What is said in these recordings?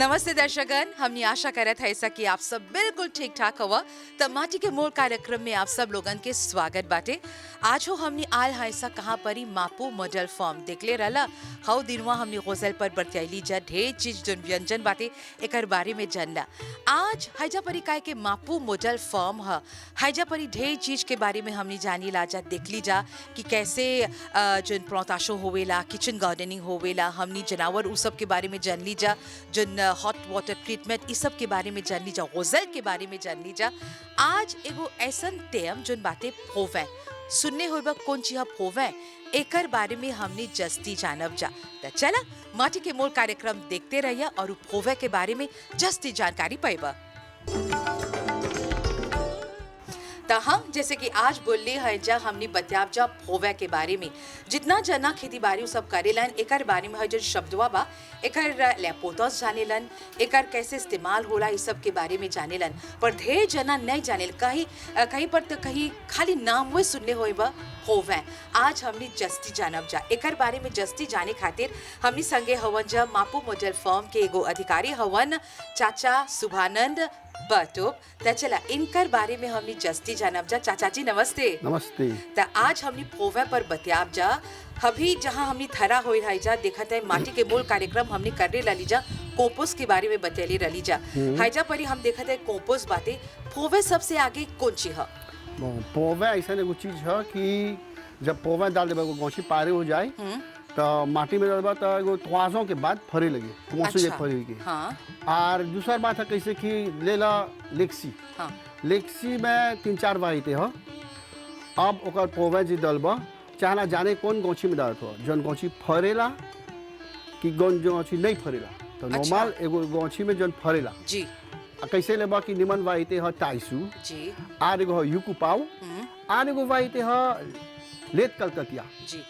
नमस्ते दर्शकगण, हमने आशा करत है ऐसा कि आप सब बिल्कुल ठीक ठाक हुआ। तब माटी के मोल कार्यक्रम में आप सब लोगन के स्वागत बाटे। आज हो हमने आल है ऐसा कहाँ परी मापू मॉडल फॉर्म देखले रहला। हाउ दिनवा हमने गजल पर बरतैली जा ढेर चीज जोन व्यंजन बाटे एकर बारे में जानला। आज हैजा परी काय के मापू मॉडल फॉर्म ह हैजा परी ढेर चीज के बारे में हमने जानी ला जा देखली जा कि कैसे जोन प्रोताशो होवेला, किचन गार्डनिंग होवेला, हमनी जनावर उ सब के बारे में जान ली जा, जोन हॉट वाटर ट्रीटमेंट इस सब के बारे में जान ली जा, गजल के बारे में जान ली जा। आज एगो ऐसन टेम जोन बातें फोवे सुनने होइबा कौन चीज फोवे एकर बारे में हमने जस्ती जानब जा। त चला माटी के मोल कार्यक्रम देखते रहिया और फोवे के बारे में जस्ती जानकारी पाइबा। हम जैसे कि आज बोलले है जा हमने बताब जा फोवे के बारे में। जितना जना खेती बाड़ी सब करेलन एकर बारे में है जो शब्दवा बा एकर लेपोतस जानेलन, एकर कैसे इस्तेमाल होला इस सब के बारे में जानेलन, पर ढेर जना नहीं जानेल। कहीं पर तो कहीं खाली नाम वे सुनने होई बा फोवे। आज हमने जस्ती जानब जा एकर बारे में। जस्ती जाने खातिर हमने संगे हवन जा मापू मॉडल फॉर्म के एगो अधिकारी हवन चाचा शुभानंद बटोप। त चला इनकर बारे में हमने जस्ती जानब जा। चाचा जी नमस्ते। नमस्ते। त आज हमने फोवे पर बतियाब जा। अभी जहाँ हमने थरा होई है जा देखत है माटी के मोल कार्यक्रम हमने करने लली जा, कंपोस्ट के बारे में बतैली रली जा। हैजा परी हम देखत है कंपोस्ट बातें फोवे सबसे आगे कौन चीज है? पोवे ऐसा एगो चीज है कि जब पोवे डाल देबा गौची पारे हो जाए तो माटी में डालबा तो एगो त्वाजों के बाद फरे लगे मौसम अच्छा। फरे के। हाँ। और दूसरा बात है कैसे कि लेला लेक्सी। हाँ। लेक्सी में 3-4 वाइते हो। अब ओकर पोवे जी डालबा चाहना जाने कौन गौची में डालत हो, जौन गौची फरेला कि जो गौची नहीं फरेला। तो नॉर्मल एगो गौची में जौन फरेला जी कैसे लेबा कि निमन वाइते ह टाइसू जी आर एगो ह यूकू पाऊ आर एगो वाइते ह लेत कलकतिया जी।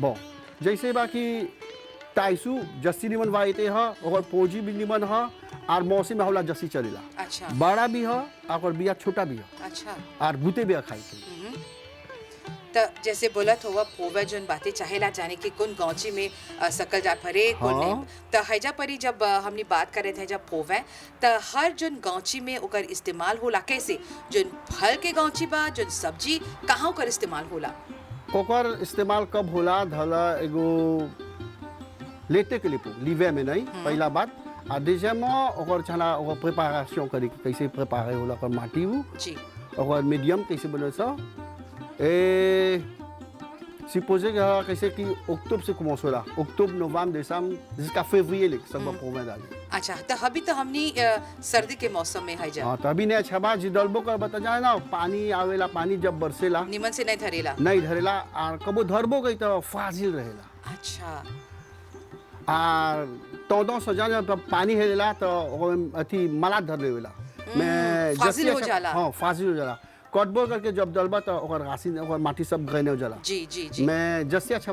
बो जैसे बाकी टाइसू जस्सी निमन वाइते ह और पोजी भी निमन ह और मौसम में होला जस्सी चलेला। अच्छा। बड़ा भी ह और बिया छोटा भी ह अच्छा। और गुते भी खाई के। त जैसे बोलत हुआ फोवे जोन बातें चाहेला जाने कि कौन गौची में सकल जा फरे कौन नहीं। त हैजा परी जब हमने बात करे थे जब फोवे त हर जोन गौची में ओकर इस्तेमाल होला कैसे, जोन फल के गौची बा जोन सब्जी कहाँ ओकर इस्तेमाल होला? ओकर इस्तेमाल कब होला धला एगो लेते के लिए लीवे में नहीं पहला बात। आ दूसरा ओकर छना ओकर प्रिपरेशन करे कैसे प्रिपेयर होला ओकर माटी उ जी ओकर मीडियम कैसे बने सा ए supposé que कैसे कि अक्टूबर से commence होला, अक्टूबर नवंबर दिसंबर जिसका फरवरी ले सब पोवे डाले। अच्छा। त अभी तो हमनी सर्दी के मौसम में है जा। हां तभी ने अच्छा बात जी डलबो कर बता जाए ना पानी आवेला, पानी जब बरसेला निमन से नहीं धरेला। नहीं धरेला और कबो धरबो गई तो फाजिल रहेला। अच्छा। और तो सजाने जब पानी हेला तो अथी मला धर लेवेला मैं फाजिल हो जाला। हां फाजिल हो जाला। कटबो करके जब डलबा तो ओकर घासी ओकर माटी सब गने हो जाला। जी जी जी। मैं जस्सी अच्छा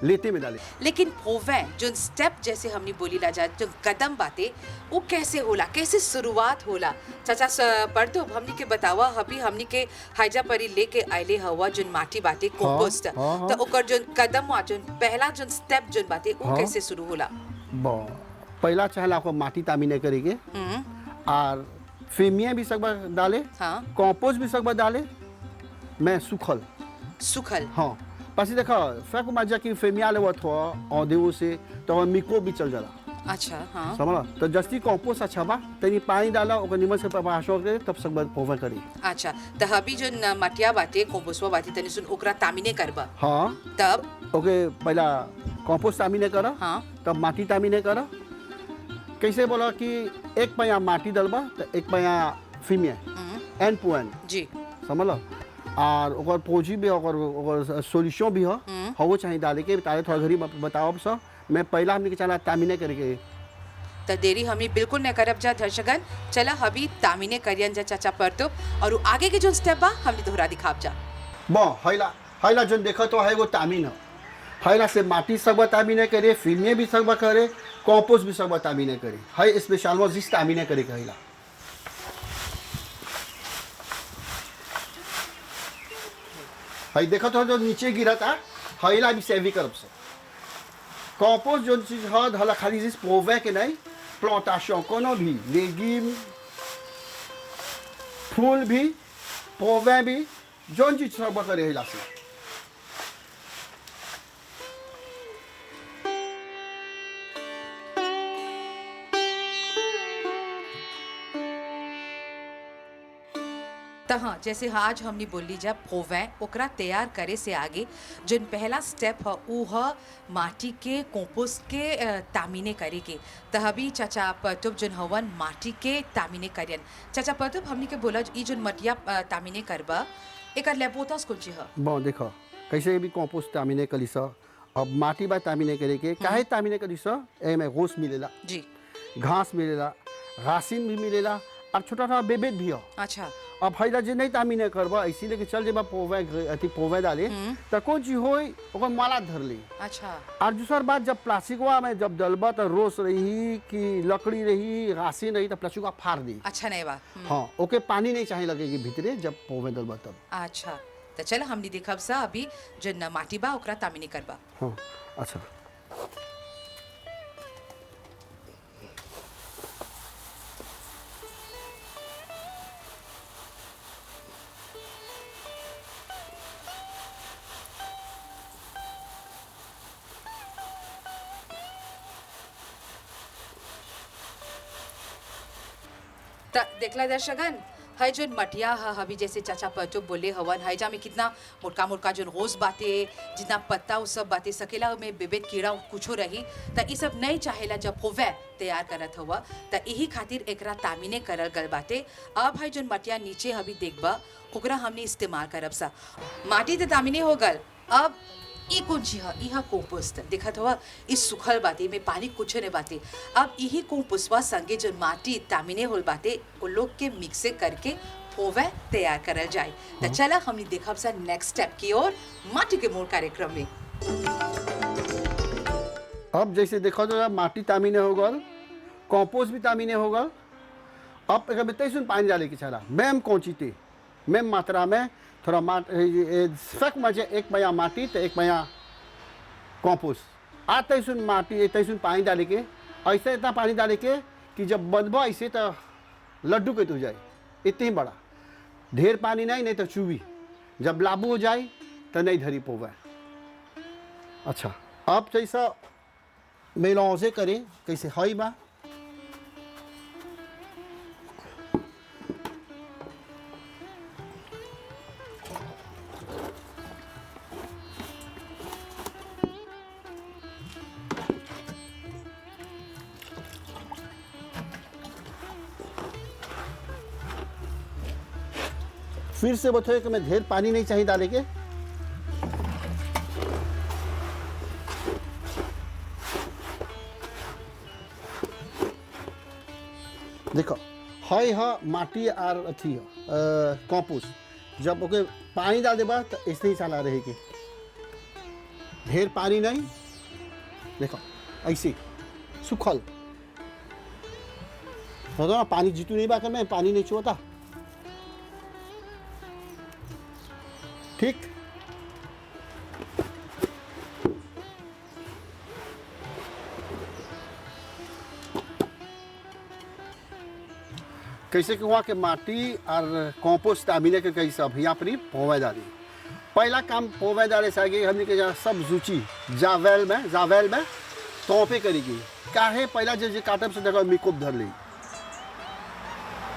लेते में डाले। लेकिन फोवे जो स्टेप जैसे हमने बोली ला जा जो कदम बातें वो कैसे होला, कैसे शुरुआत होला? चाचा पढ़तो हमनी के बतावा। अभी हमनी के हाइजा परी लेके आइले हवा जो माटी बातें कंपोस्ट तो ओकर जो कदम वा जो पहला जो स्टेप जो बातें वो कैसे शुरू होला? पहला चाहला को माटी तामीने करेंगे और फेमिया भी सकबा डाले। हाँ। कंपोस्ट भी सकबा डाले। मैं सुखल हाँ पासी देखा फेंक मजा की फेमिया ले वत हो और देवो से तो मिको भी चल जाला। अच्छा। हाँ। समझला तो जस्ती कंपोस्ट अच्छा बा तनी पानी डाला ओकर निमन से प्रभाशो के तब सकबा पोवे करी। अच्छा। त अभी जो मटिया बातें कंपोस्टवा बातें तनी सुन ओकरा तामीने करबा। हाँ तब ओके पहला कंपोस्ट तामीने करा। हाँ। तब माटी तामीने करा। कैसे बोला कि एक पाया माटी डलबा तो एक पाया फेमिया एन पुएन जी समझला और ओकर पोजी भी ओकर सॉल्यूशन भी हो चाहिए डाले के ताले थोड़ा घरी बताओ सब। मैं पहला हमने के चला तामीने करके त देरी हमें बिल्कुल न करब जा दर्शकगण। चला अभी तामीने करियन जा चाचा परतो और आगे के जो स्टेप बा हमने दोहरा दिखाब जा। बो हैला जो देखो तो है वो तामीन है। हैला से माटी सब तामीने करे, फिल्में भी सब करे, कंपोस्ट भी सब तामीने करे। है स्पेशल वो जिस तामीने करे हैला है देखो तो जो नीचे गिरा था हैला भी सेवी करब से कंपोस्ट जो चीज है हला खाली जिस पोवे के नहीं प्लांटेशन कोनो भी लेगिम फूल भी पौवे भी जोन चीज सब करे हिला से तो हाँ जैसे आज हमने बोली जब प्रोवें ओकरा तैयार करे से आगे जोन पहला स्टेप है वो है माटी के कंपोस्ट के तामीने करे के तो अभी चाचा पतुब जोन हवन माटी के तामीने करियन चाचा पतुब हमने के बोला ई जोन मटिया तामीने करबा एक लेपोतास कुछ है bon देखो कैसे भी कंपोस्ट तामिने कलिसा अब माटी बा तामिने करे के काहे तामिने कलिसा ए में घास मिलेला जी घास मिलेला घासिन भी मिलेला अब छोटा छोटा बेबेट भी हो अच्छा अब हैला जे नहीं तामिने करबा इसीलिए कि चल जेबा पोवे अति पोवे डाले त कौन चीज होई ओकर माला धर ली अच्छा और दूसर बात जब प्लास्टिकवा में जब डलबा तो रोस रही कि लकड़ी रही घासिन रही तो प्लास्टिकवा फाड़ दी अच्छा नहीं बा हाँ ओके पानी नहीं चाहिए लगेगी भीतरे जब पोवे डलबा तब अच्छा तो चल हमने देखब सा अभी जोन माटी बा ओकरा तामीने करबा हाँ अच्छा देखला दर्शकन है जो मटिया है अभी जैसे चाचा पचो बोले हवन है जा में कितना मोटका मोटका जो रोज बातें जितना पत्ता उस सब बातें सकेला में बेबेत कीड़ा कुछो रही त ई सब नहीं चाहेला जब होवे तैयार करत हुआ त यही खातिर एकरा तामीने करल गल बाटे अब है जो मटिया नीचे अभी देखबा ओकरा हमने इस्तेमाल करब सा माटी त तामीने हो गल अब ई कौन ची है यह कंपोस्ट देखत हुआ इस सुखल बाते में पानी कुछ ने बाते अब यही कंपोस्टवा संगे जो माटी तामिने होल बाते वो लोग के मिक्से करके होवे तैयार करल जाए तो चला हमने देखब सा नेक्स्ट स्टेप की ओर माटी के मोड़ कार्यक्रम में अब जैसे देखो तो माटी तामीने हो गल कंपोस्ट भी तामीने हो गल अब एक बेते सुन पानी डाले के चला मैम क्वांटिटी मैम मात्रा में थोड़ा फक मजे एक मया माटी तो एक मया कंपोस्ट आते सुन माटी इतने सुन पानी डाले के ऐसे इतना पानी डाले के कि जब बनबा ऐसे तो लड्डू के तो जाए इतनी बड़ा ढेर पानी नहीं तो चूबी जब लाबू हो जाए तो नहीं धरी पोवे अच्छा अब जैसा मेलौजे करें कैसे हई बा फिर से बताओ कि मैं ढेर पानी नहीं चाहिए डाले के देखो हाई हा माटी और अथी कंपोस्ट जब ओके पानी डाल देबा तो ऐसे ही चला रहेगी ढेर पानी नहीं देखो ऐसे सुखल तो ना पानी जीतू नहीं बाकर में पानी नहीं चुहता ठीक कैसे कि वहाँ के माटी और कंपोस्ट तामिने के कैसे अब यहाँ पर पोवे डाली पहला काम पोवे डाले से आगे हमने के सब जुची जावेल में तोपे करेगी काहे पहला जो काटब से जगह मिकोप धर ली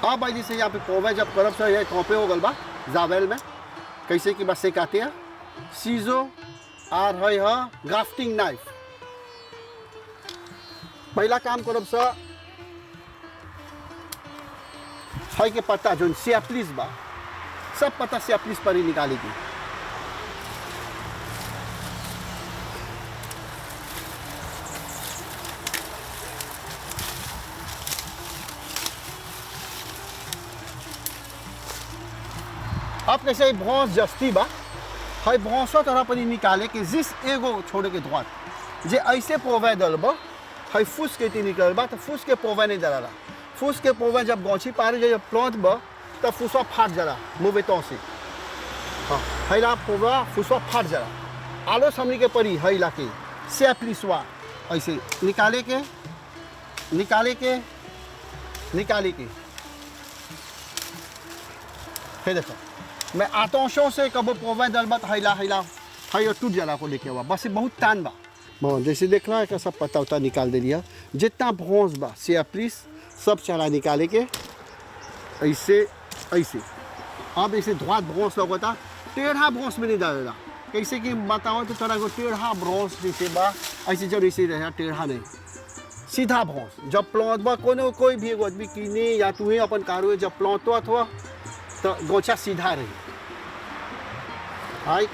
अब ऐसे से यहाँ पे पोवे जब करब से ये तोपे हो गल बा जावेल में कैसे कि बस से काटे हैं सीजो और है ग्राफ्टिंग नाइफ पहला काम करब से है के पत्ता जो सियाप्लिस बा सब पत्ता सियाप्लिस पर ही निकालेगी अब कैसे भौंस जस्ती बा है भौंसो तरह पर निकाले के जिस एगो छोड़े के द्वार जे ऐसे पोवे दलब है फूस के ती निकल बा तो फूस के पोवे नहीं डला फूस के पोवे जब गौछी पारे जब प्लांट बा तब फूसवा फाट जला मुँह से हाँ हैला पोवा फूसवा फाट जला आलो समनी के परी है लाके से प्लीसवा ऐसे निकाले के निकाले के फिर देखो मैं आतोशों से कबो पोवे दलबा तो हिला टूट जाला को लेके हुआ बस ये बहुत तान बा bon, जैसे देख रहा है कि सब पत्ता उता निकाल दे लिया जितना ब्रोंज बा से प्लीज सब चला निकाले के ऐसे अब ऐसे धुआं ब्रोंज लगता टेढ़ा ब्रोंज में नहीं डालेगा कैसे कि बताओ तो थोड़ा टेढ़ा ब्रोंज जैसे बा ऐसे जब ऐसे रहे टेढ़ा नहीं सीधा ब्रोंज जब प्लॉट बा कोई भी एगो आदमी किने या तुम्हें अपन कारो जब प्लॉट हुआ तो गोचा सीधा रही हाई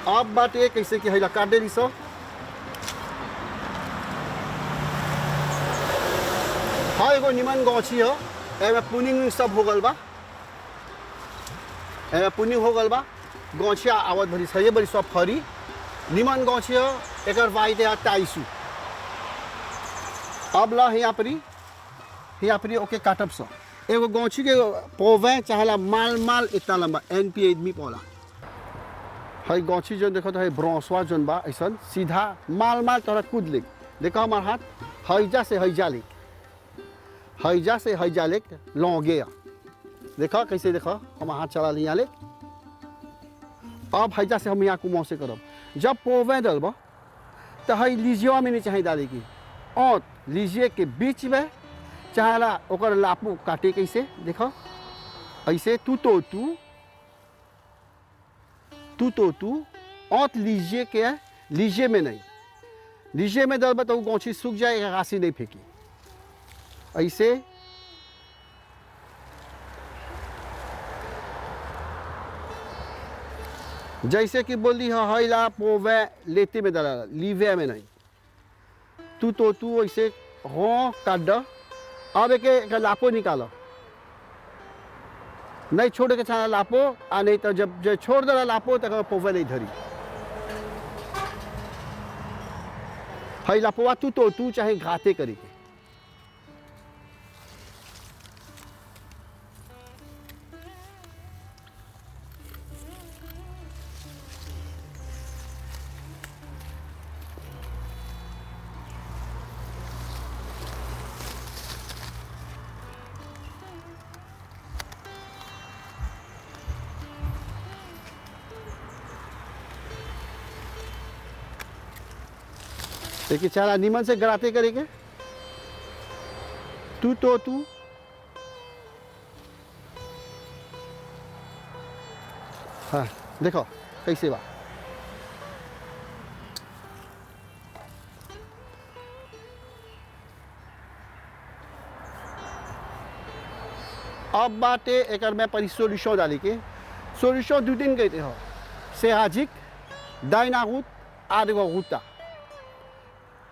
अब बात ये कैसे कि हैला काट देली सब हाँ एगो निमन गौछी हो एमे पुनिंग सब हो गल बा एमे पुनिंग हो गल बा गौछिया आवत भरी सही बड़ी सब फरी निमन गौछी हो एकर वाइट है टाइसू अब ला यहाँ परी ओके काटब सो एगो गौछी के पोवे चाहेला माल इतना लंबा एनपी आदमी पोला हई गौछी जो देखो तो है ब्रोंसवा जोन बा ऐसा सीधा माल तोरा कूद ले देखो हमार हाथ हैजा से हैजा ले लौंगे देखो कैसे देखो हम हाथ चला लिया ले अब हैजा से हम यहाँ कुमो से करब जब पोवे डलबो तो हई लीजिया में नहीं चाहिए डाले की और लीजिए के बीच में चाहेला ओकर लापू काटे कैसे देखो ऐसे तू और लीजिए में नहीं लीजिए में दल तो गौछी सूख जाएगा घासी नहीं फेंकी ऐसे जैसे कि बोली हैला पोवे लेते में दला लीवे में नहीं तू ऐसे हो काट अब एक लापो निकालो नहीं छोड़ के छाना लापो आ नहीं तो जब छोड़ दला लापो तो पोवे नहीं धरी हई लापोवा तू चाहे घाते करी के देखिए चारा नीमन से गराते करेंगे तू हाँ देखो कैसे बा अब बाटे एक में परी सोल्यूशन डाली के सोल्यूशन 2 दिन कहते हो सेहाजिक डाइनागुत आदगो गुता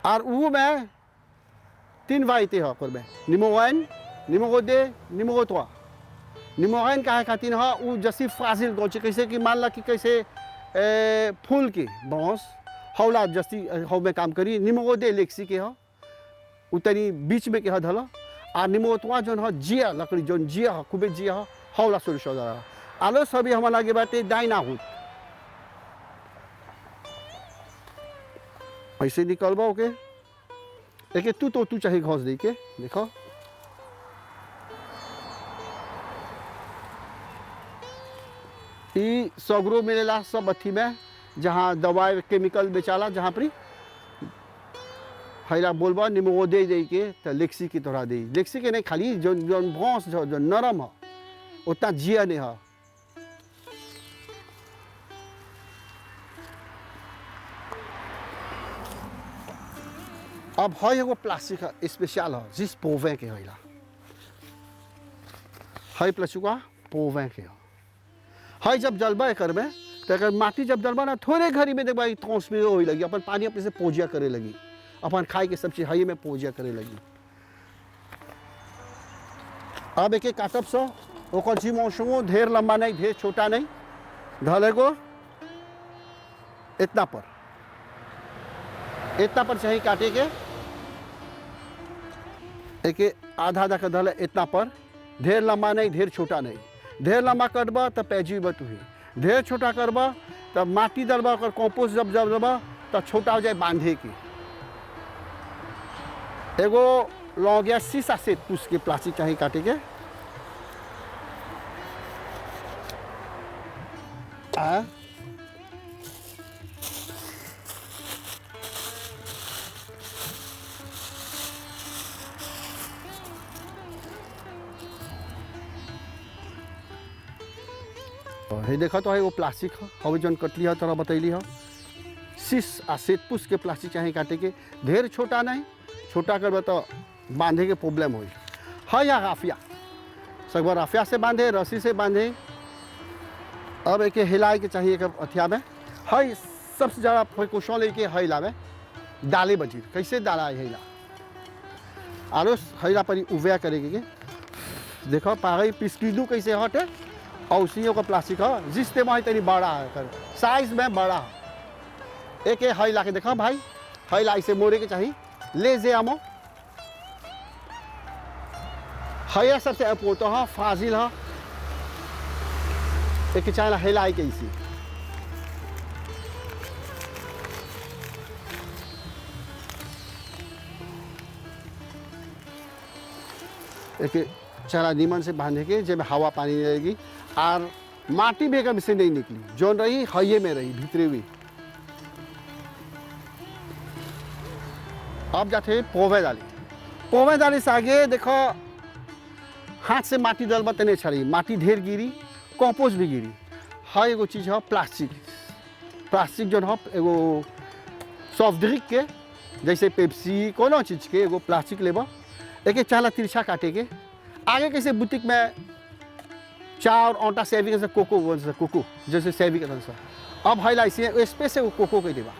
और वो में 3 वाइते हो कर में निमोगन निमोगोदे निमोगोतवा निमोगन का है खातिर हो वो जैसी फाजिल गोचे कैसे कि मान ला कि कैसे फूल की बांस हौला जैसी हौ में काम करी निमोगोदे लेक्सी के हो उतनी बीच में के हो धलो और निमोगोतवा जोन हो जिया लकड़ी जोन जिया हो खूबे जिया हो हौला सोल्यूशन दला आलो सभी हमारा लगे बाटे डाइनागुत ऐसे निकलबा ओके एक तू चाहे घोंस दी के देखो ई सगरो मिलेला सब अथी में जहाँ दवाई केमिकल बेचाला जहाँ पर हैला बोलबा निमो दे के तो लेक्सी की तरह दे लेक्सी के नहीं खाली जो भौंस जो नरम हो उतना जिया नहीं हो अब है एगो प्लास्टिक स्पेशल हो जिस पोवे के होला है प्लास्टिक पोवे के है जब जलबा एक में तो अगर माटी जब जलबा ना थोड़े घड़ी में देखा थोस में हो लगी अपन पानी अपने से पूजा करे लगी अपन खाए के सब चीज हई में पूजा करे लगी अब एक काटब सो ओकर जी मौसमो ढेर लंबा नहीं ढेर छोटा नहीं धले को इतना पर चाहिए काटे के एक आधा का धल इतना पर ढेर लंबा नहीं ढेर छोटा नहीं ढेर लंबा करबा तब पैजी बतुही ढेर छोटा करबा तब माटी दलबा कर कंपोस्ट जब दबा तब छोटा हो जाए बांधे की एगो लॉन्ग या 6 à 7 pouces के प्लास्टिक चाहिए काटे के हे देखा तो है वो प्लास्टिक हवे जन कटली है तरह बतैली है 6 à 7 pouces के प्लास्टिक चाहिए काटे के ढेर छोटा नहीं छोटा कर तो बांधे के प्रॉब्लम हुई है या राफिया सगभर राफिया से बांधे रस्सी से बांधे अब एक हिलाए के चाहिए एक अथिया में है सबसे ज़्यादा क्वेश्चन लेके हिला में डाले बजी कैसे डाला है हिला आरो हिला पर उभया करेगी देखो पागई पिस्कीदू कैसे हटे और उसी का प्लास्टिक है जिससे वहाँ इतनी बड़ा है कर साइज में बड़ा है एक हिला के देखो भाई हिला इसे मोड़े के चाहिए ले जे आमो है सबसे अपोतो है फाजिल है एक चाइना हिलाई के इसी एक चारा नीमन से बांधे के जब हवा पानी रहेगी और माटी बेगम से नहीं निकली जोन रही हये में रही भीतरे हुई अब जाते पोवे डाली से आगे देखो हाथ से माटी डलबा तने छड़ी माटी ढेर गिरी कंपोस्ट भी गिरी है एगो चीज़ है प्लास्टिक जो है एगो सॉफ्ट ड्रिंक के जैसे पेप्सी कोनो चीज़ के एगो प्लास्टिक लेबा एक चाला तिरछा काटे के आगे कैसे बुटीक में चार आटा सेविंग से कोको जैसे सेविंग से अब है इसे स्पेस से कोको के देवा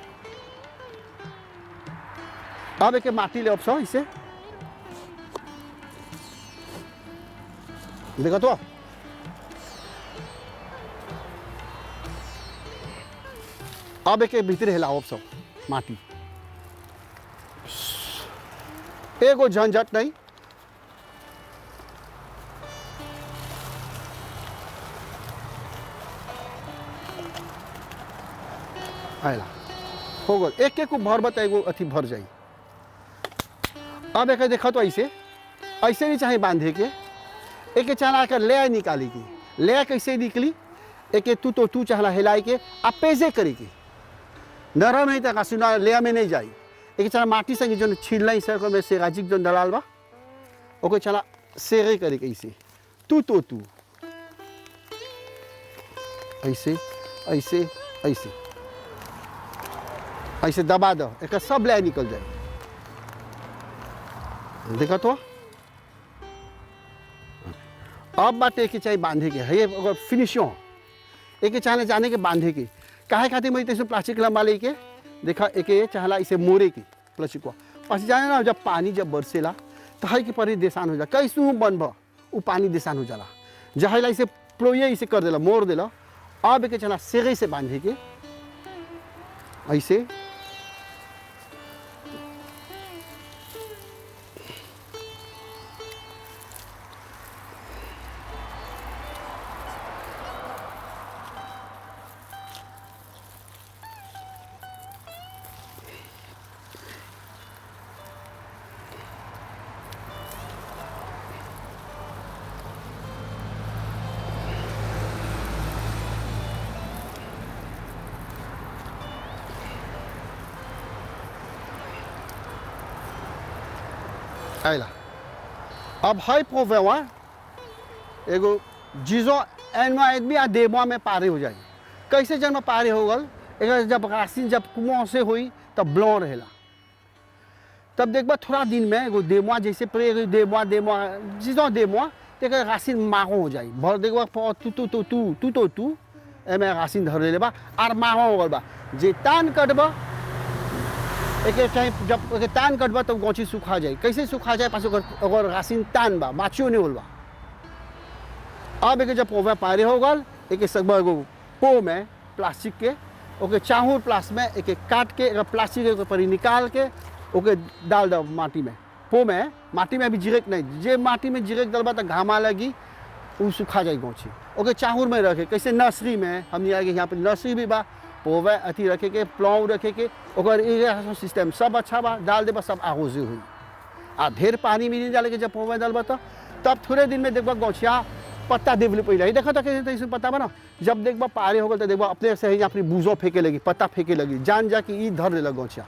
अब एक माटी ले अब इसे देखा तो अब एक भीतर हिलाओ अब सब माटी एगो झंझट नहीं आयला हो गल एक एक भर बता एगो अथी भर जाई अब एक देखा तो ऐसे नहीं चाहे बांधे के एक चला कर ले निकाली की ले कैसे निकली एक तू चहला हिलाई के आप पेजे करी की नरम नहीं तक सुना ले में नहीं जाई एक चला माटी संगे जो छील सर में से राजिक जो दलाल बा ओके चला सेरे करे कैसे तू ऐसे ऐसे ऐसे ऐसे दबा दो एक सब ले निकल जाए देखा तो अब बात एक चाहिए बांधे के है अगर फिनिशिंग एक चाहने जाने के बांधे के काहे खातिर मैं इसमें प्लास्टिक लंबा लेके देखा एक चाहला इसे मोरे की प्लास्टिक को पसी जाने ना जब पानी जब बरसेला तो है कि परी देसान हो जा कैसू बनब वो पानी देसान हो जाला जहला इसे प्लोये इसे कर देला मोड़ देला अब एक चला सेगे से बांधे के ऐसे आइला अब है प्रोवेवा एगो जीजो एनवा आदमी आ देवा में पारे हो जाए कैसे जब में पारे हो गल एक जब राशि जब कुआं से हुई तब ब्लॉ रहेला तब देखबा थोड़ा दिन में एगो देवा जैसे प्रे देवा जीजो देवा एक राशि माहो हो जाए भर देखबा तू एमे राशि धर लेबा आर माहो हो गल बा जे तान कटबा एक टाइम जब एक तान कटबा तब गौची सूखा जाए कैसे सूखा जाए पास अगर रासिन तान बा माचियो नहीं होलबा अब एक जब पोवा पारे हो गल एक सगबा एगो पो में प्लास्टिक के ओके चाहूर प्लास में एक काट के एक प्लास्टिक के परी निकाल के ओके डाल दो माटी में पो में माटी में अभी जिरेक नहीं जे माटी में जिरेक डलबा तो घामा लगी वो सूखा जाए गौची ओके चाहूर में रखे कैसे नर्सरी में हम यहाँ पे नर्सरी भी बा पोवा अथी रखे के प्लाव रखे के ओकर इरिगेशन सिस्टम सब अच्छा बा डाल देबा सब आगोजे हुई आ ढेर पानी में नहीं डाले के जब पोवा डालबा तो तब थोड़े दिन में देखबा गौछिया पत्ता डेवलप हो जाए। देखा था कैसे तो इसमें पता बना जब देखबा पारे हो गल तो देखबा अपने से ही अपनी बूझो फेंके लगी, पत्ता फेंके लगी, जान जा कि ई धर ले गौछिया।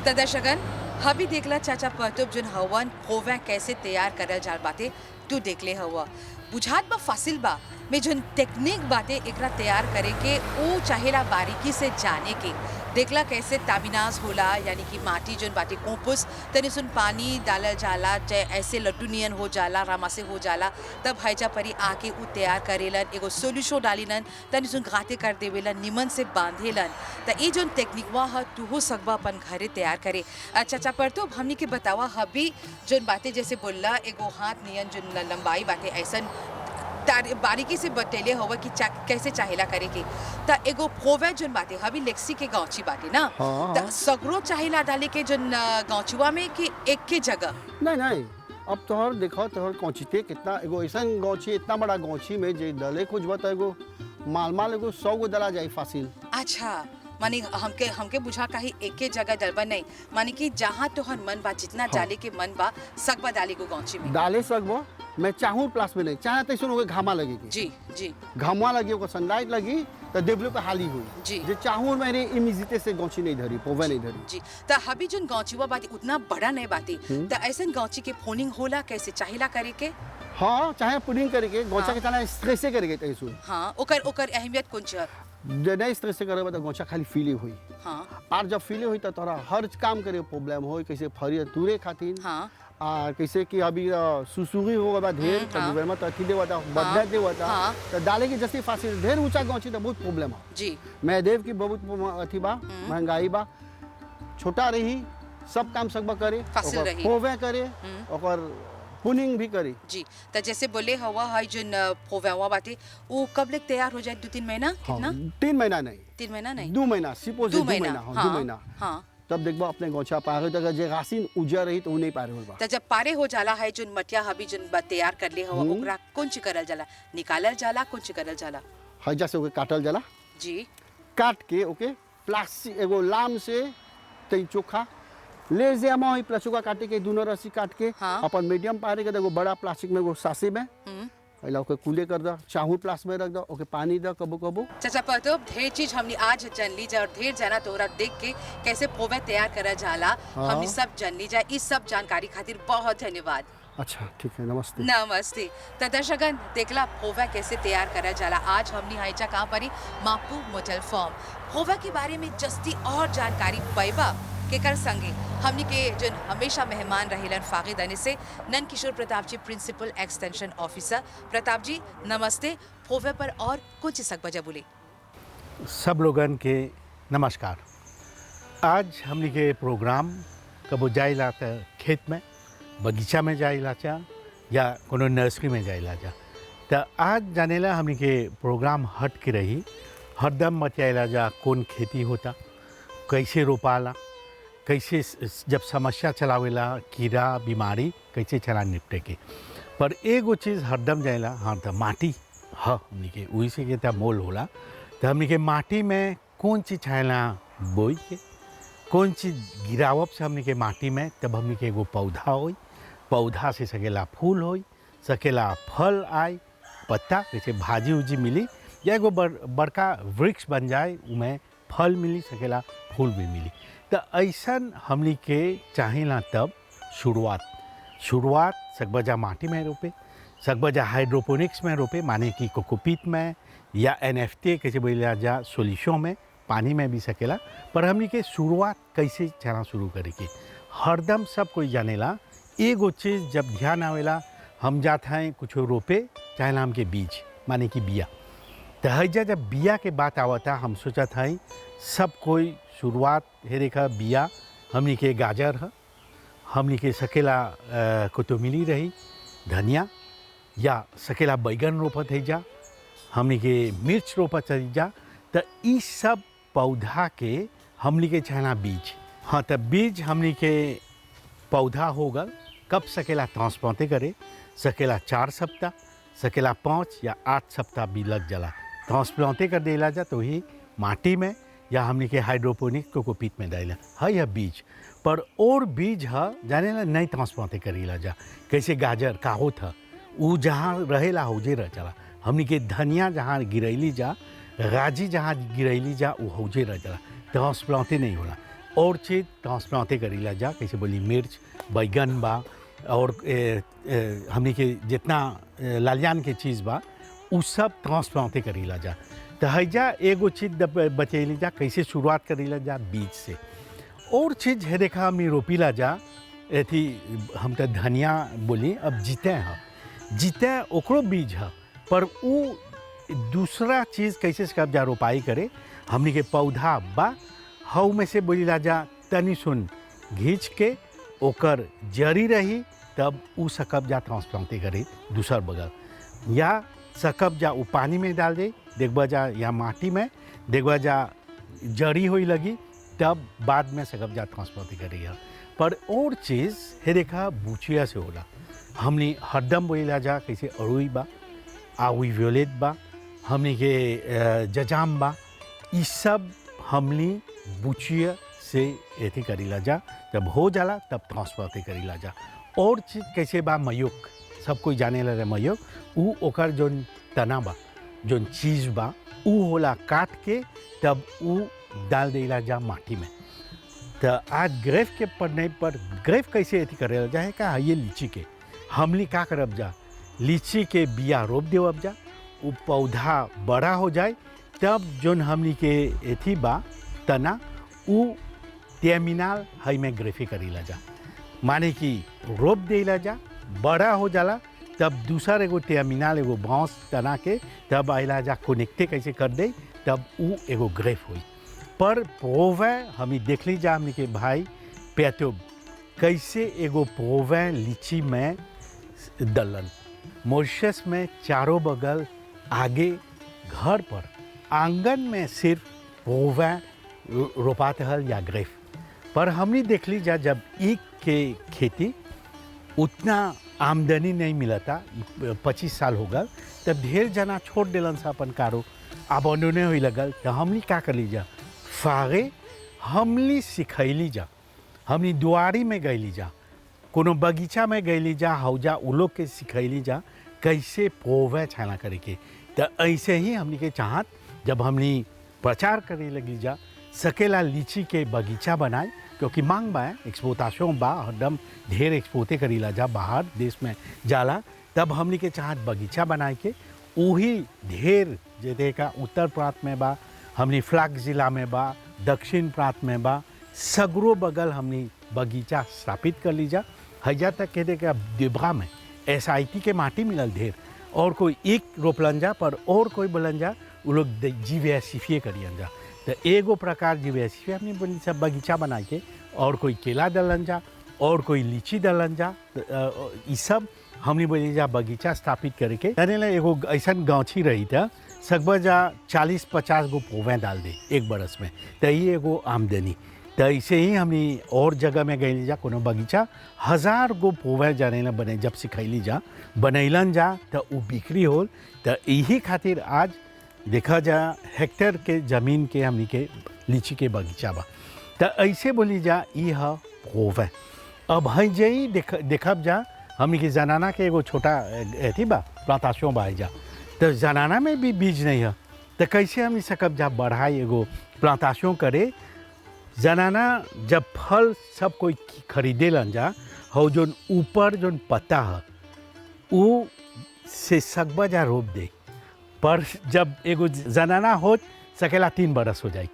त दर्शकन हबी देखला चाचा परतुब जोन हवन पोवा कैसे तैयार करल जाल बाते तू देखले हवा। बुझात बा फासिल बा में जोन टेक्निक बाते एकरा तैयार करे के ओ चाहेला बारीकी से जाने के। देखला कैसे ताबिनाज होला यानी कि माटी जोन बाटे कंपोस्ट तनी सुन पानी डालल जाला चाहे ऐसे लड्डू नियन हो जाला रामा से हो जाला तब हैजा परी आके उ तैयार करेलन एगो सोल्यूशो डालिलन तनी सुन गाते कर देवेलन निमन से बांधेलन। त ई जोन टेक्निकवा ह तू हो सकबा अपन घरे तैयार करे। चाचा परतुब हमनी के बतावा हबी जोन बाते जैसे बोलला एगो हाथ नियन जोन लंबाई बाटे ऐसन बारीकी से बतेले होवा कि कैसे चाहेला करे के। त एगो पोवा जोन बाटे हबी लेक्सी के गौची बाटे ना हाँ, त सगरो चाहेला डाले के जोन गौचुआ में कि एक के जगह। नहीं नहीं अब तोहर देखो तोहर गौची कितना एगो ऐसा गौची इतना बड़ा गौची में जे डले कुछ बता एगो माल एगो 100 गो डला जाए फासिल। अच्छा मानी हमके बुझा कहीं एक के जगह डलबा नहीं मानी कि जहाँ तोहर मन बा जितना डाले के मन बा सकबा डाले को गौची में डाले सकबो। मैं चाहूँ प्लास में नहीं चाहे तो सुनो घामा लगेगी जी जी घामा लगी ओकर सनलाइट लगी तो डेवलप पे हाली हुई जी। जे चाहूँ मैंने इमिजिते से गौची नहीं धरी पोवा नहीं धरी जी। त हबी जोन गौचुआ बाती उतना बड़ा नहीं बाती त ऐसन गौची के फोनिंग होला कैसे चाहेला करे के। हाँ चाहे पुडिंग करके गौचा के चाहे स्ट्रेस करेंगे तो सुन हाँ ओकर अहमियत कुछ नहीं स्ट्रेस करे तो गौचा खाली फीले हुई। हाँ और जब फीले हुई तो तोरा हर काम करे प्रॉब्लम हो कैसे फरी तुरे खातिर हाँ कैसे कि अभी सुसुगी हो गया ढेर तो मत अथी देवा था बदला देवा था हाँ। तो डाले की जैसे फांसी ढेर ऊंचा गौची तो बहुत प्रॉब्लम है जी। मैदेव की बहुत अथी बा महंगाई बा छोटा रही सब काम सकबा करे फासिल रही। पोवे करे और पुनिंग भी करे जी। त जैसे बोले हवा है जोन पोवा बाटे वो कब तक तैयार हो जाए 2-3 महीना कितना 3 महीना नहीं 3 महीना नहीं 2 महीना सिपोज 2 महीना हाँ 2 महीना हाँ तब देखबा अपने गौचा पारे तो जे रासिन उजर रही तो नहीं पारे होगा। त जब पारे हो जाला है जोन मटिया हबी जोन तैयार कर ले हवा ओकरा कौन ची करल जाला निकालल जाला कौन ची करल जाला हजा से ओके काटल जाला जी। काट के ओके प्लास्टिक एगो लाम से तई चोखा ले जे हम ही प्लास्टिक काटे के दोनों रस्सी काट के हाँ। अपन मीडियम पारे के एगो बड़ा प्लास्टिक में एगो सासे में पहला ओके कूले कर दो चाहू प्लास में रख दो ओके पानी दो कबो कबो। चाचा परतुब ढेर चीज हमने आज जान ली जा और ढेर जाना तोरा देख के कैसे पोवा तैयार करा जाला हाँ। हमने सब जान ली जा इस सब जानकारी खातिर बहुत धन्यवाद। अच्छा ठीक है नमस्ते। नमस्ते। त दर्शकन देखला पोवा कैसे तैयार करा जाला आज हमने हाइजा कहाँ परी मापू मोटल फॉर्म पोवा के बारे में जस्ती और जानकारी पैबा के कर संगे हमनी के जो हमेशा मेहमान रहेलन फागिद अने से नंद किशोर प्रताप जी प्रिंसिपल एक्सटेंशन ऑफिसर। प्रताप जी नमस्ते। पोवे पर और कुछ सकबजा बोले सब लोगन के नमस्कार। आज हमनी के प्रोग्राम कबो जाइला त खेत में बगीचा में जाइला चा या कोनो नर्सरी में जाइला जा त आज जानेला हमनी के प्रोग्राम हट के रही हरदम मतियाला जा कौन खेती होता कैसे रोपाला कैसे जब समस्या चलावेला कीड़ा बीमारी कैसे चला निपटे के पर एगो चीज़ हरदम जाएला हाँ तो माटी हाँ हमनी के वही से के मोल होला तो हमनी के माटी में कौन चीज़ छाएला बोई के कौन चीज़ गिरावब से हमनी के माटी में तब हमनी के एगो पौधा होई पौधा से सकेला फूल होई सकेला फल आए पत्ता जैसे भाजी उजी मिली या एगो बड़का वृक्ष बन जाए उमें फल मिली सकेला फूल भी मिली। तो ऐसा हमनी के चाहेला तब शुरुआत सकबजा माटी में रोपे सकबजा हाइड्रोपोनिक्स में रोपे माने कि कोकोपीट में या NFT कैसे बोला जा सोल्यूशन में पानी में भी सकेला पर हमनी के शुरुआत कैसे चना शुरू करे के हरदम सब कोई जानेला एगो चीज़ जब ध्यान आवेला हम जाते हैं कुछ रोपे चाहेला हमके बीज माने कि बिया तो हैजा जब बिया के बात आवता हम सोचा था सब कोई शुरुआत हेरे का बिया हमनी के गाजर है हमनी के सकेला कोतमीरी रही धनिया या सकेला बैगन रोपत है जा हमनी के मिर्च रोपत है जा तो ई सब पौधा के हमनी के चाहना बीज हाँ तो बीज हमनी के पौधा हो गल कब सकेला ट्रांसप्लांटे करे सकेला 4 सप्ताह सकेला 5 या 8 सप्ताह भी लग जाला ट्रांसप्लांटे कर देला जा तो ही माटी में या हमनी के हाइड्रोपोनिक कोकोपीट में डाला है यह बीज पर और बीज है जाने ला नहीं ट्रांसप्लांटे करीला जा। कैसे गाजर का होता वो जहाँ रहेला हो जे रह चला, हमनी के धनिया जहाँ गिरैली जा, गाजी जहाँ गिरैली जा वो हो जे रह चला, ट्रांसप्लांटे नहीं होला। और चीज़ ट्रांसप्लांटे करीला जा, कैसे बोली मिर्च बैगन बा और हमनी के जितना लालियान के चीज़ बा उ सब ट्रांसप्लांटे करीला जा। तो हैजा एगो चीज़ बचैली जा, कैसे शुरुआत करीला जा बीज से। और चीज़ है देखा हमने रोपीला जा, एथी हम तो धनिया बोली, अब जीते हैं, जीते ओकरो बीज है, पर वो दूसरा चीज़ कैसे कब जा रोपाई करे, हमने के पौधा बा हव में से बोली जा तनी सुन घींच के ओकर जड़ी रही तब उ सकब जा ट्रांसप्लांटे करे दूसर बगल, या सकब जा वो पानी में डाल दे देखबा जा, या माटी में देखबा जा जड़ी हुई लगी तब बाद में सकब जा ट्रांसप्लांटे करेगा। पर और चीज़ है देखा बूचिया से होला, हमने हरदम बोला जा कैसे अरुई बा, आवी वियोलेट बा, हमने के जजाम बा, ये सब हमने बूचिया से एथी करीला जा, जब हो जाला तब ट्रांसप्लांटे करीला जा। और चीज़ कैसे बा मयूक, सब कोई जाने लगे मयूक, उ ओकर जोन तना बा जोन चीज़ बा उ होला काट के तब उ डाल देला जा माटी में। तो आज ग्रेफ के पढ़ने पर ग्रेफ कैसे एथी करेला जा है का ये लीची के हमली का करब जा, लीची के बिया रोप देवब जा, वो पौधा बड़ा हो जाए तब जोन हमली के एथी बा तना उ टर्मिनल हई में ग्रेफी करीला जा, माने कि रोप देला जा बड़ा हो जाला तब दूसर एगो टर्मिनल एगो बाँस तना के तब आइला जा कनेक्टे कैसे कर दे तब उ एगो ग्रेफ हुई। पर प्रोवे हमें देख ली जा हमने के भाई पेट्यूब कैसे एगो प्रोवे लीची में दलन, मॉरिशस में चारों बगल आगे घर पर आंगन में सिर्फ प्रोवे रोपाते हल या ग्रेफ। पर हमने देख ली जा जब ईख के खेती उतना आमदनी नहीं मिला था, 25 साल हो गल तब ढेर जना छोड़ दिलन सा अपन कारो आबंडोने हुई लगल। तो हमने क्या कर ली जा फागे हमली सिखैली जा, हमनी दुआरी में गईली जा, कोनो बगीचा में गईली जा, हौजा उ लोग के सिखैली जा कैसे पोवे छाना करे के। तो ऐसे ही हमनी के चाहत जब हमनी प्रचार करे लगी जा सकेला लीची के बगीचा बनाए, क्योंकि मांग बा एक्सपोर्टेशन बा, हरदम ढेर एक्सपोर्टे करीला जा बाहर देश में जाला, तब हमनी के चाहत बगीचा बनाए के वही ढेर जे देखा उत्तर प्रांत में बा, हमनी फ्लाक जिला में बा, दक्षिण प्रांत में बा, सगरो बगल हमनी बगीचा स्थापित कर लीजा। हैजा तक कह दे कि अब डिब्रा में SIT के माटी मिलल ढेर, और कोई एक रोपलन जा पर और कोई बोलन जा वो लोग जीवेसिफिए करियन जा। तो एगो प्रकार जीवेसिफिए हमने बोली सब बगीचा बना के, और कोई केला दलन जा और कोई लीची दलन जा, ये सब हमने बोली जा बगीचा स्थापित करके यानी एगो ऐसा गाँची रही था सकबा जा 40-50 गो पोवें डाल दे एक बरस में, तो ये एगो आमदनी। तो ऐसे ही हमने और जगह में गई जा कोनो बगीचा 1000 गो पोवें जाने ला बने, जब सिखैली जा बनैलन जा तो वो बिक्री होल। तो यही खातिर आज देखा जा हेक्टेयर के ज़मीन के हमनी के लीची के बगीचा बा। तो ऐसे बोली जा ये है पोवें। अब है जई देखब जा हमनी के जनाना के एगो छोटा अथी बा प्लांटेशन बा जा, तो जनाना में भी बीज नहीं है, तो कैसे हमनी सकब जा बढ़ाई एगो प्लांटेशन करे। जनाना जब फल सब कोई खरीदे लन जा हो जो ऊपर जो पत्ता है वो से सकबा जा रोप दे, पर जब एगो जनाना हो सकेला 3 बरस हो जाए।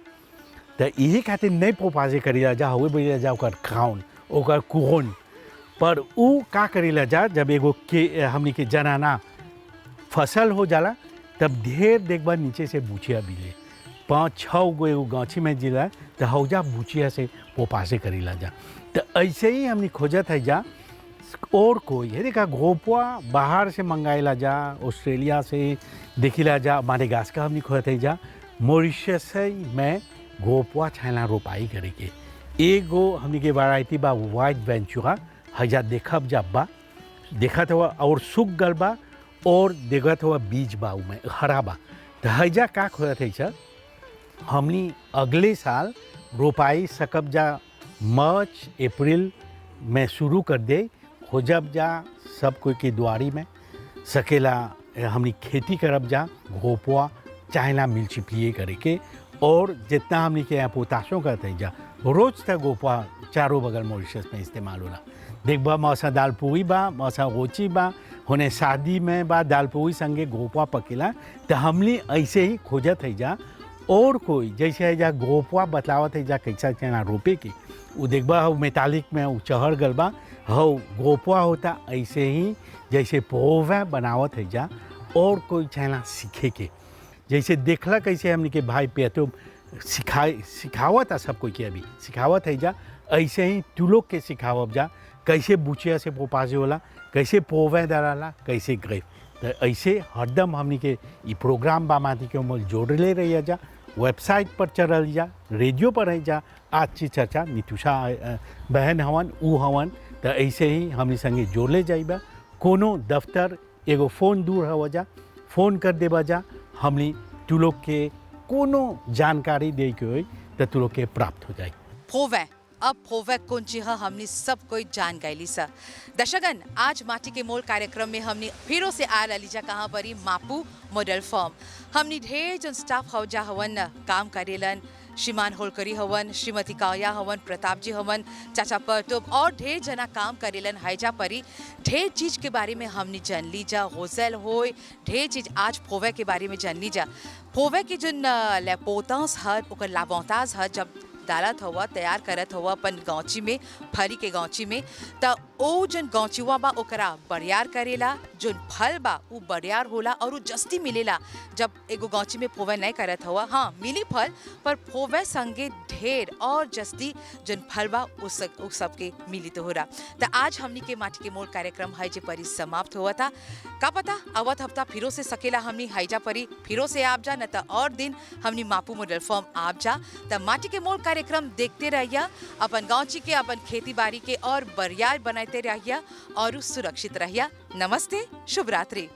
तो यही खातिर नहीं पोपाजे करीला जा हुए बोला जा ओकर खाउन ओकर कुहन, पर उ का करीला जा जब एगो के हमनी के जनाना फसल हो जाला तब ढेर देखबा नीचे से बूचिया बिले 5-6 गो एगो गाछी में जिला तो हौजा बूचिया से पोपासे करीला जा। तो ऐसे ही हमने खोजत है जा और कोई है देखा घोपुआ बाहर से मंगाइला जा, ऑस्ट्रेलिया से देखिला जा, माडेगास्कर हमने खोजत है जा, मॉरिशस में घोपुआ छाइला रोपाई करे के एगो हमने के वैरायटी बा वाइट वेंचुरा हैजा देखब जा बा देखत हुआ और सूख गल बा और देखत हुआ बीज बा में हरा बा। तो हैजा का खोजत है जा हमनी अगले साल रोपाई सकब जा मार्च अप्रैल में शुरू कर दे हो जब जा सब कोई के द्वारी में सकेला हमनी खेती करब जा घोपवा चाहेला मिल्टीप्लिए करे के और जितना हमनी के यहाँ पोताशों करते जा रोज तक गोपवा चारों बगल मॉरिशस में इस्तेमाल होला। देखबा मौसा दाल पूरी बा मौसा रोची बा होने शादी में बा दाल पूरी संगे गोपवा पकेला तो हमनी ऐसे ही खोजत है जा और कोई जैसे है जा गोपवा बतलावत है जा कैसा चना रोपे के वो देखबा हो मेटालिक में वो चहर गलबा हो गोपवा होता ऐसे ही जैसे पोवा बनावत है जा और कोई चना सीखे के जैसे देखला कैसे हमने के भाई पेटो सिखावत है सब कोई के अभी सिखावत है जा ऐसे ही तू लोग के सिखावब जा कैसे बुचिया से पोपाजे होला कैसे पोवे डाला कैसे ग्रेफ तो ऐसे हरदम हमने के ये प्रोग्राम बामाती के मोल जोड़ले रही जा वेबसाइट पर चल जा रेडियो पर रह जा आज की चर्चा नितुषा बहन हवन ऊ हवन तो ऐसे ही हमने संगे जोड़ले जाइबा कोनो दफ्तर एगो फ़ोन दूर हवा जा फ़ोन कर देबा जा हमने तू लोग के कोनो जानकारी दे के होई तो तू लोग के प्राप्त हो जाए। फोवे अब फोवे कौन चीज है हमने सब कोई जान गईली सा। दर्शकगण आज माटी के मोल कार्यक्रम में हमने फिरो से आ लीजा कहाँ परी मापू मॉडल फॉर्म हमने ढेर जन स्टाफ हवजा हवन काम करेलन श्रीमान होलकरी हवन श्रीमती काया हवन प्रताप जी हवन चाचा परतुब और ढेर जना काम करेलन हैजा परी ढेर चीज के बारे में हमने जान ली जा होसल होय ढेर चीज आज फोवे के बारे में जान ली जा। फोवे के जन लेपोतांस हर ओकर लावंताज हर जब डालत हुआ तैयार करत हुआ अपन गौची में फरी के गौची में त ओ जन गौचीवा बा ओकरा बरियार करेला जोन फल बा उ बरियार होला और उ जस्ती मिलेला जब एगो गौची में फोवे नहीं करत हुआ हाँ मिली फल पर फोवे संगे ढेर और जस्ती जन फल बा उस सबके मिली तो हो रहा। तो आज हमनी के माटी के मोल कार्यक्रम है जे परी समाप्त हुआ था का पता अवत हफ्ता फिरो से सकेला हमनी हैजा परी फिरो से आप जा न त और दिन हमनी मापू मॉडल फॉर्म आप जा त माटी के मोल कार्यक्रम देखते रहिया अपन गाँची के अपन खेती बाड़ी के और बरियार बनाते रहिया और सुरक्षित रहिया। नमस्ते शुभ रात्रि।